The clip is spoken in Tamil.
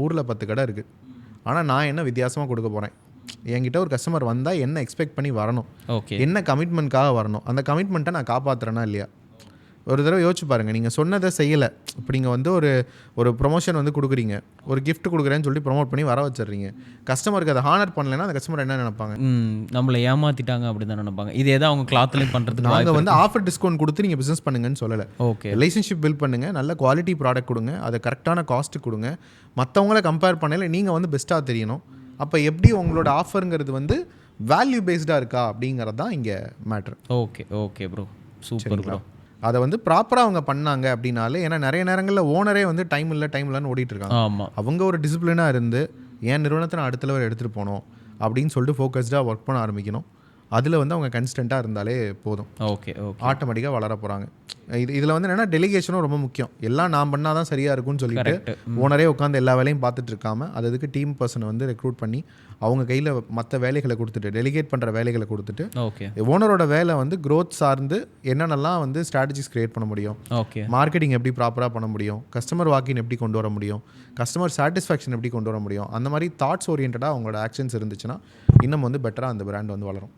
ஊரில் 10 கடை இருக்குது. ஆனால் நான் என்ன வித்தியாசமாக கொடுக்க போகிறேன்? என்கிட்ட ஒரு கஸ்டமர் வந்தால் என்ன எக்ஸ்பெக்ட் பண்ணி வரணும், ஓகே. என்ன கமிட்மெண்ட்காக வரணும், அந்த கமிட்மெண்ட்டை நான் காப்பாற்றுறேன்னா இல்லையா? ஒரு தடவை யோசிச்சு பாருங்கள். நீங்கள் சொன்னதை செய்யலை, இப்போ நீங்கள் வந்து ஒரு ப்ரொமோஷன் வந்து கொடுக்குறீங்க, ஒரு கிஃப்ட் கொடுக்குறேன்னு சொல்லி ப்ரொமோட் பண்ணி வர வச்சிடுறீங்க. கஸ்டமருக்கு அதை ஹானர் பண்ணலைன்னா அந்த கஸ்டமர் என்ன நினைப்பாங்க? நம்மளை ஏமாற்றிட்டாங்க அப்படி தான் நினைப்பாங்க. இது எதாவது அவங்க கிளாத்லேயும் பண்ணுறதுக்கு நாங்கள் வந்து ஆஃபர் டிஸ்கவுண்ட் கொடுத்து நீங்கள் பிஸ்னஸ் பண்ணுங்கன்னு சொல்லலை. ஓகே. ரிலேஷன்ஷிப் பில்ட் பண்ணுங்கள், நல்ல குவாலிட்டி ப்ராடக்ட் கொடுங்க, அதை கரெக்டான காஸ்ட்டு கொடுங்க, மற்றவங்கள கம்பேர் பண்ணல நீங்கள் வந்து பெஸ்ட்டாக தெரியணும். அப்போ எப்படி உங்களோட ஆஃபருங்கிறது வந்து வேல்யூ பேஸ்டாக இருக்கா அப்படிங்கிறது தான் இங்கே matter. Okay okay bro, super bro. அதை வந்து ப்ராப்பராக அவங்க பண்ணாங்க அப்படின்னாலே, ஏன்னா நிறைய நேரங்களில் ஓனரே வந்து டைம் இல்லைன்னு ஓடிட்டு இருக்காங்க. ஆமாம். அவங்க ஒரு டிசிப்ளினாக இருந்து என் நிறுவனத்தை நான் அடுத்த லெவல் எடுத்துகிட்டு போகணும் அப்படின்னு சொல்லிட்டு ஃபோக்கஸ்டாக ஒர்க் பண்ண ஆரம்பிக்கணும். அதில் வந்து அவங்க கன்ஸ்டண்ட்டாக இருந்தாலே போதும். Okay okay. ஆட்டோமேட்டிக்காக வளர போகிறாங்க. இதில் வந்து என்னென்னா டெலிகேஷனும் ரொம்ப முக்கியம். எல்லாம் நான் பண்ணால் தான் சரியாக இருக்கும்னு சொல்லிட்டு ஓனரே உட்காந்து எல்லா வேலையும் பார்த்துட்டு இருக்காமல் அதுக்கு டீம் பர்சனை வந்து ரெக்ரூட் பண்ணி அவங்க கையில் மற்ற வேலைகளை கொடுத்துட்டு, டெலிகேட் பண்ணுற வேலைகளை கொடுத்துட்டு, ஓகே, ஓனரோட வேலை வந்து க்ரோத் சார்ந்து என்னென்னலாம் வந்து ஸ்ட்ராட்டஜிஸ் கிரியேட் பண்ண முடியும், ஓகே, மார்க்கெட்டிங் எப்படி ப்ராப்பராக பண்ண முடியும், கஸ்டமர் வாக்கின் எப்படி கொண்டு வர முடியும், கஸ்டமர் சாட்டிஸ்ஃபேக்ஷன் எப்படி கொண்டு வர முடியும், அந்த மாதிரி தாட்ஸ் ஓரியன்டாக அவங்களோட ஆக்ஷன்ஸ் இருந்துச்சுன்னா இன்னும் வந்து பெட்டராக அந்த பிராண்ட் வந்து வளரும்.